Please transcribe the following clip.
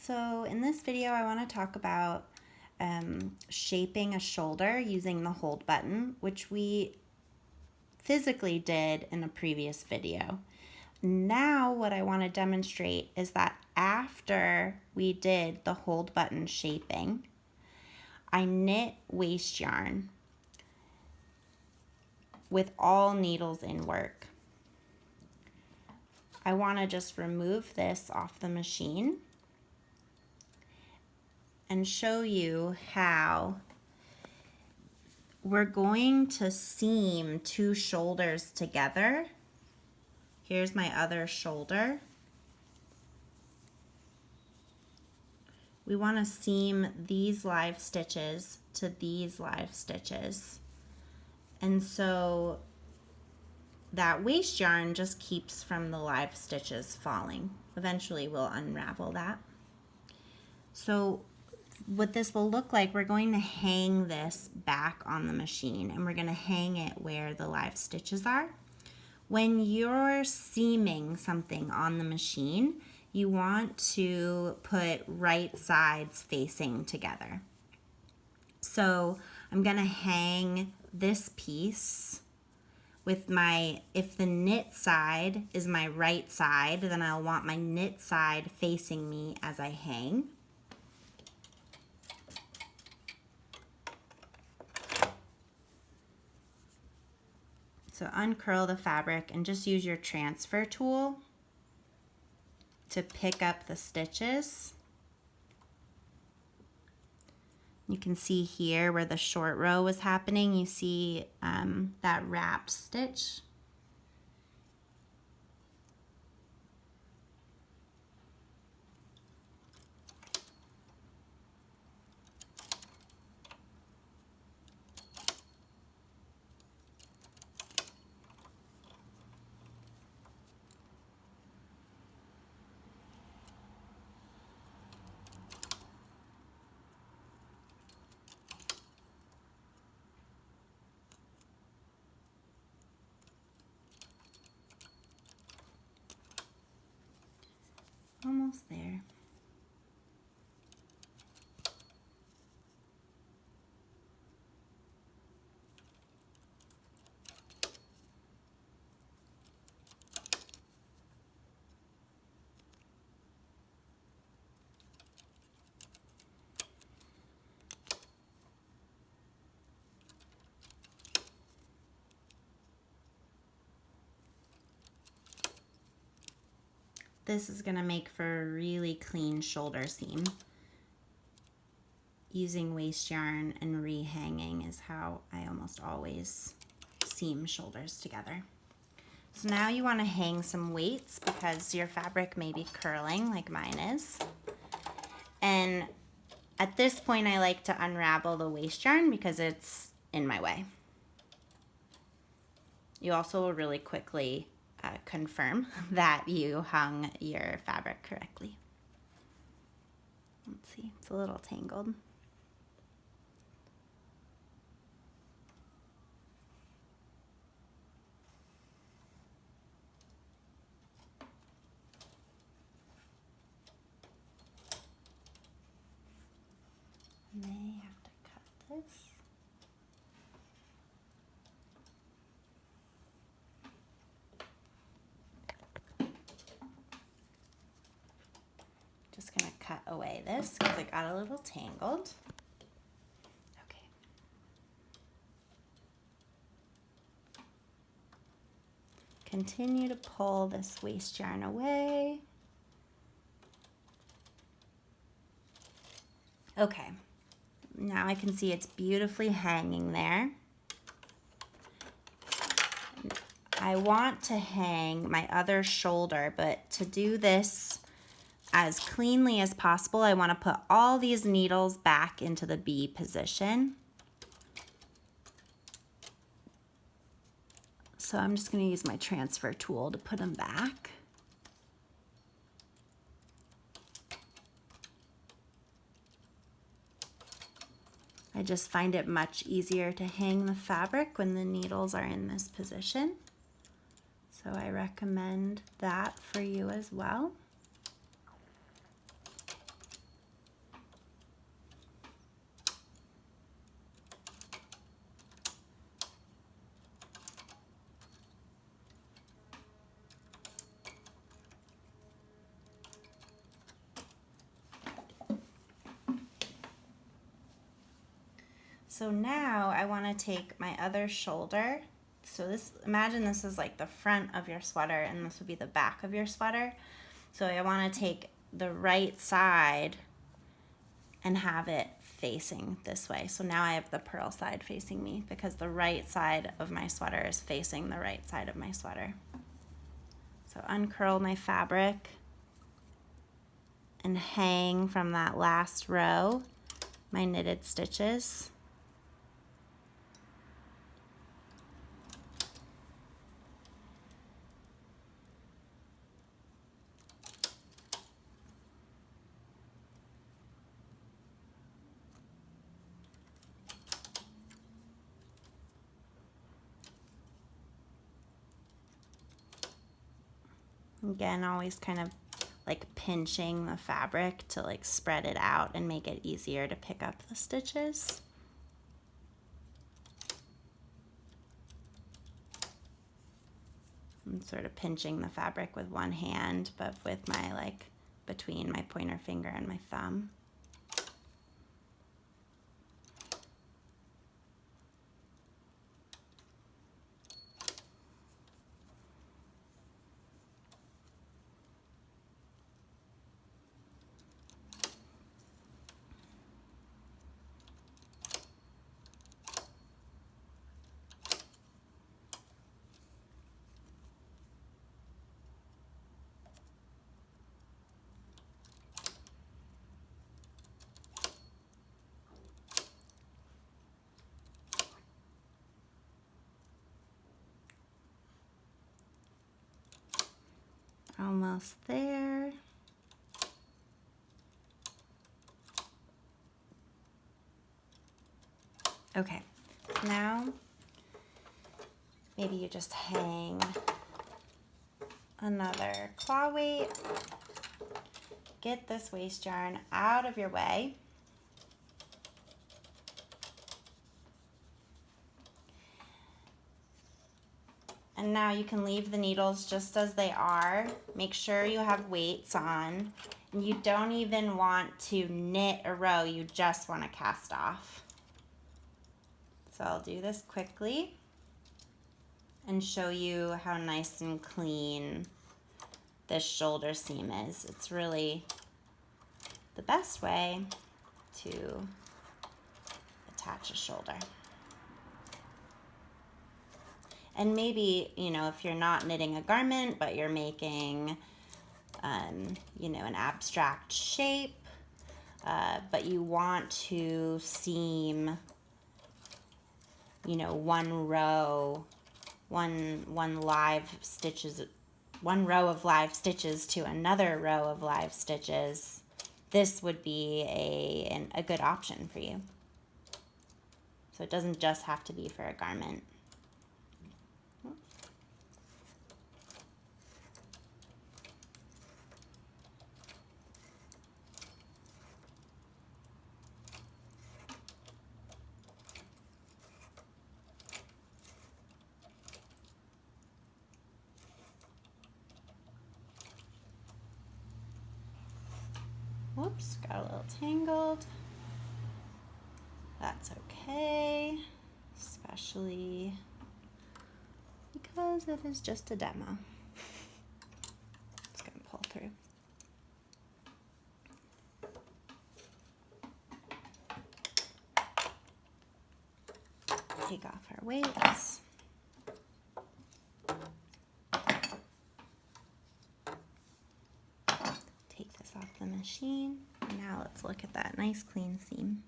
So in this video, I want to talk about shaping a shoulder using the hold button, which we physically did in a previous video. Now what I want to demonstrate is that after we did the hold button shaping, I knit waste yarn with all needles in work. I want to just remove this off the machine and show you how we're going to seam two shoulders together. Here's my other shoulder. We want to seam these live stitches to these live stitches. And so that waste yarn just keeps from the live stitches falling. Eventually we'll unravel that. So what this will look like, we're going to hang this back on the machine and we're going to hang it where the live stitches are. When you're seaming something on the machine, you want to put right sides facing together. So I'm going to hang this piece with if the knit side is my right side, then I'll want my knit side facing me as I hang. So uncurl the fabric and just use your transfer tool to pick up the stitches. You can see here where the short row was happening, you see that wrap stitch. Almost there. This is going to make for a really clean shoulder seam. Using waste yarn and rehanging is how I almost always seam shoulders together. So now you want to hang some weights because your fabric may be curling like mine is. And at this point I like to unravel the waste yarn because it's in my way. You also will really quickly confirm that you hung your fabric correctly. Let's see, it's a little tangled. May have to cut this. Just gonna cut away this because it got a little tangled. Okay. Continue to pull this waste yarn away. Okay. Now I can see it's beautifully hanging there. I want to hang my other shoulder, but to do this as cleanly as possible, I want to put all these needles back into the B position. So I'm just going to use my transfer tool to put them back. I just find it much easier to hang the fabric when the needles are in this position. So I recommend that for you as well. So now I want to take my other shoulder. So imagine this is like the front of your sweater and this would be the back of your sweater. So I want to take the right side and have it facing this way. So now I have the purl side facing me because the right side of my sweater is facing the right side of my sweater. So uncurl my fabric and hang from that last row my knitted stitches. Again, always kind of like pinching the fabric to like spread it out and make it easier to pick up the stitches. I'm sort of pinching the fabric with one hand, but with my like between my pointer finger and my thumb. Almost there. Okay, now maybe you just hang another claw weight. Get this waste yarn out of your way. And now you can leave the needles just as they are. Make sure you have weights on. And you don't even want to knit a row, you just want to cast off. So I'll do this quickly and show you how nice and clean this shoulder seam is. It's really the best way to attach a shoulder. And maybe, you know, if you're not knitting a garment, but you're making, you know, an abstract shape, but you want to seam, you know, one row of live stitches to another row of live stitches, this would be a good option for you. So it doesn't just have to be for a garment. Whoops, got a little tangled. That's okay, especially because it is just a demo. Just gonna pull through. Take off our weights. Take this off the machine. Now let's look at that nice clean seam.